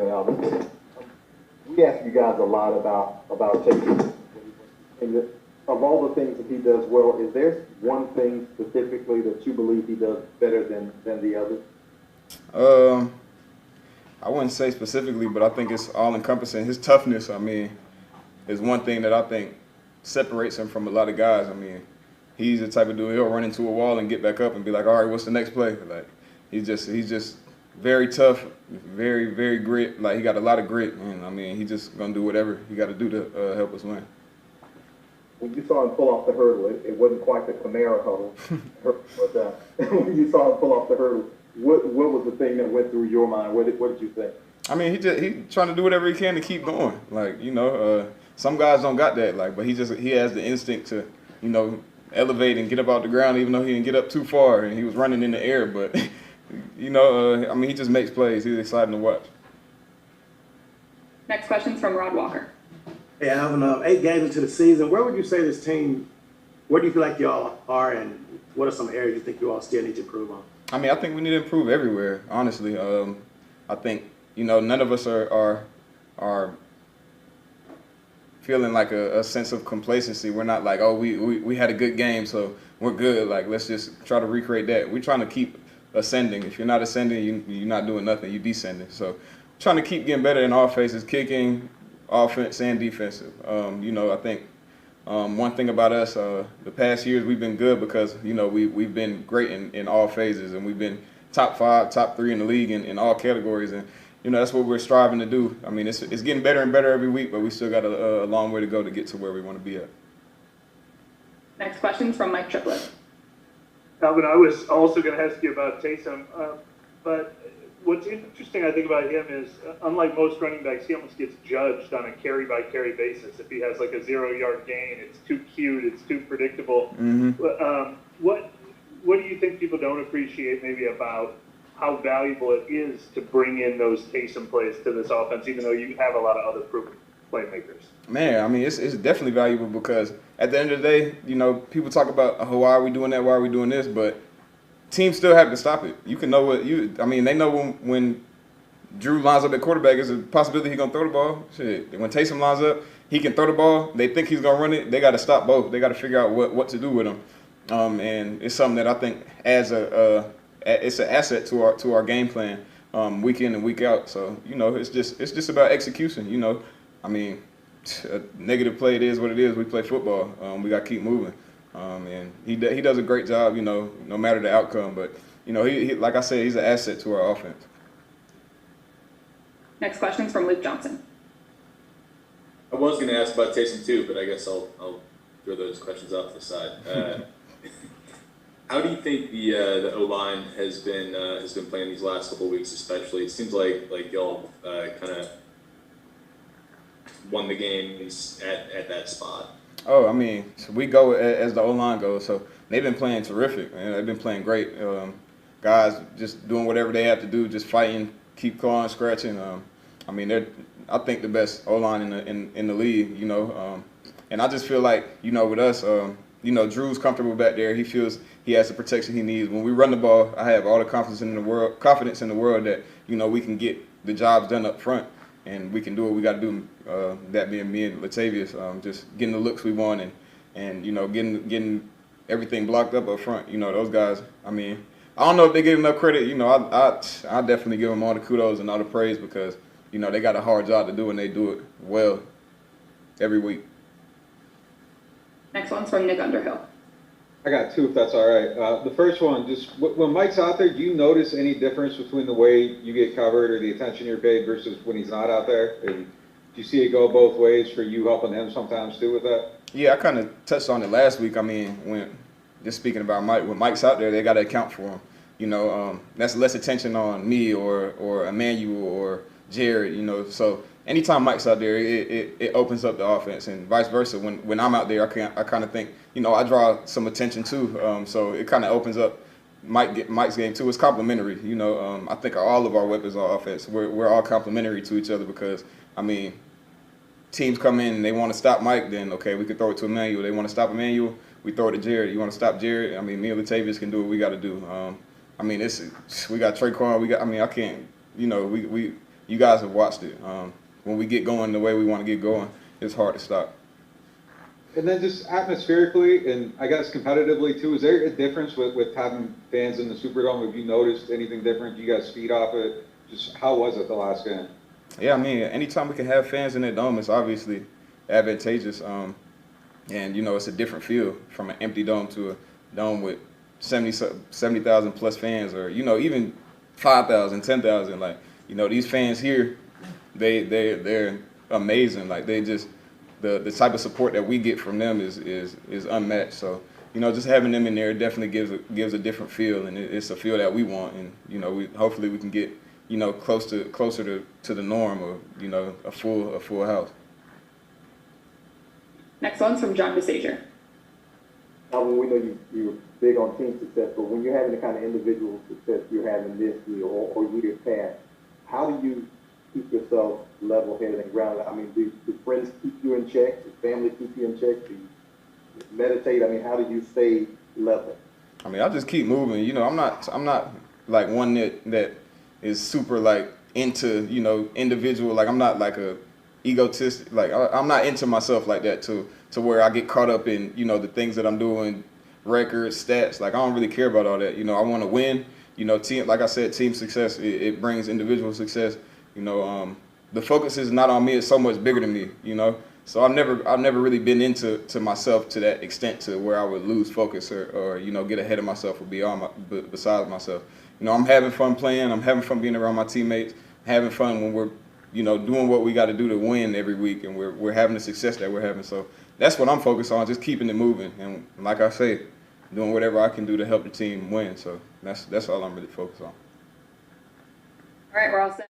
morning, Alvin. We ask you guys a lot about Taysom. And of all the things that he does well, is there one thing specifically that you believe he does better than the others? I wouldn't say specifically, but I think it's all encompassing. His toughness, I mean, is one thing that I think separates him from a lot of guys. I mean, he's the type of dude, he'll run into a wall and get back up and be like, all right, what's the next play? Like, he's just very tough, very, very grit. Like, he got a lot of grit, and I mean, he's just gonna do whatever he got to do to help us win. When you saw him pull off the hurdle, it wasn't quite the Kamara hurdle, but when you saw him pull off the hurdle, what was the thing that went through your mind? What did you think? I mean, he trying to do whatever he can to keep going. Like, you know, some guys don't got that. Like, but he has the instinct to, you know, elevate and get up out the ground, even though he didn't get up too far and he was running in the air. But, you know, I mean, he just makes plays. He's exciting to watch. Next question's from Rod Walker. Hey, Alvin, 8 games into the season, where would you say this team, where do you feel like y'all are, and what are some areas you think you all still need to improve on? I mean, I think we need to improve everywhere, honestly. I think, you know, none of us are feeling like a sense of complacency. We're not like, oh, we had a good game, so we're good. Like, let's just try to recreate that. We're trying to keep ascending. If you're not ascending, you're not doing nothing. You're descending. So trying to keep getting better in all phases, kicking, offense, and defensive. You know, I think one thing about us, the past years we've been good because, you know, we've been great in all phases, and we've been top 5, top 3 in the league in all categories. And, you know, that's what we're striving to do. I mean, it's getting better and better every week, but we still got a long way to go to get to where we want to be at. Next question's from Mike Triplett. Alvin, I was also going to ask you about Taysom, but what's interesting, I think, about him is, unlike most running backs, he almost gets judged on a carry-by-carry basis. If he has like a 0-yard gain, it's too cute, it's too predictable. Mm-hmm. What do you think people don't appreciate maybe about how valuable it is to bring in those Taysom plays to this offense, even though you have a lot of other proven playmakers? Man, I mean, it's definitely valuable because at the end of the day, you know, people talk about, oh, why are we doing that, why are we doing this, but teams still have to stop it. You can know they know when Drew lines up at quarterback, there's a possibility he's going to throw the ball. Shit. When Taysom lines up, he can throw the ball. They think he's going to run it. They got to stop both. They got to figure out what to do with him. And it's something that I think adds it's an asset to our game plan week in and week out. So, you know, it's just about execution, you know. I mean, a negative play, it is what it is. We play football. We got to keep moving. And he does a great job, you know, no matter the outcome. But, you know, he like I said, he's an asset to our offense. Next question's from Luke Johnson. I was going to ask about Taysom too, but I guess I'll throw those questions off to the side. How do you think the O-line has been playing these last couple of weeks, especially? It seems like y'all kind of won the games at that spot. Oh, I mean, so we go as the O-line goes. So they've been playing terrific, man. They've been playing great. Guys just doing whatever they have to do, just fighting, keep clawing, scratching. I mean, they're, I think, the best O-line in the league, you know. And I just feel like, you know, with us, you know, Drew's comfortable back there. He feels he has the protection he needs. When we run the ball, I have all the confidence in the world that, you know, we can get the jobs done up front and we can do what we got to do. That being me and Latavius, just getting the looks we want and you know, getting everything blocked up front. You know, those guys. I mean, I don't know if they get enough credit. You know, I definitely give them all the kudos and all the praise because, you know, they got a hard job to do and they do it well every week. Next one's from Nick Underhill. I got 2, if that's all right. The first one, just when Mike's out there, do you notice any difference between the way you get covered or the attention you're paid versus when he's not out there? And do you see it go both ways for you helping him sometimes too with that? Yeah, I kind of touched on it last week. I mean, when just speaking about Mike, when Mike's out there, they got to account for him. You know, that's less attention on me or Emmanuel or Jared. You know, so anytime Mike's out there, it opens up the offense, and vice versa. When I'm out there, I kind of think, you know, I draw some attention too. So it kind of opens up Mike's game too. It's complementary. You know, I think all of our weapons on offense, we're all complementary to each other because, I mean, teams come in and they want to stop Mike, then okay, we can throw it to Emmanuel. They want to stop Emmanuel, we throw it to Jared. You want to stop Jared? I mean, me and Latavius can do what we got to do. I mean, we got Traquan. I can't. You know, you guys have watched it. When we get going the way we want to get going, it's hard to stop. And then just atmospherically, and I guess competitively too, is there a difference with having fans in the Superdome? Have you noticed anything different? Do you guys feed off it? Just how was it the last game? Yeah, I mean, anytime we can have fans in that dome, it's obviously advantageous. And, you know, it's a different feel from an empty dome to a dome with 70,000 plus fans, or, you know, even 5,000, 10,000. Like, you know, these fans here, they're amazing. Like, they just, the type of support that we get from them is unmatched. So, you know, just having them in there definitely gives a different feel, and it's a feel that we want. And, you know, hopefully we can get, you know, closer to the norm of, you know, a full house. Next one's from John DeSager. Alvin, we know you're big on team success, but when you're having the kind of individual success you're having this year or years past, how do you keep yourself level-headed and grounded? I mean, do friends keep you in check? Does family keep you in check? Do you meditate? I mean, how do you stay level? I mean, I just keep moving. You know, I'm not like one that is super like into, you know, individual. Like, I'm not like a egotistic. Like, I'm not into myself like that to where I get caught up in, you know, the things that I'm doing, records, stats. Like, I don't really care about all that. You know, I want to win. You know, team, like I said, team success, it brings individual success. You know, the focus is not on me. It's so much bigger than me, you know. So I've never really been into myself to that extent to where I would lose focus or you know, get ahead of myself or besides myself. You know, I'm having fun playing. I'm having fun being around my teammates. Having fun when we're, you know, doing what we got to do to win every week, and we're having the success that we're having. So that's what I'm focused on, just keeping it moving. And like I say, doing whatever I can do to help the team win. So that's all I'm really focused on. All right, we're all set.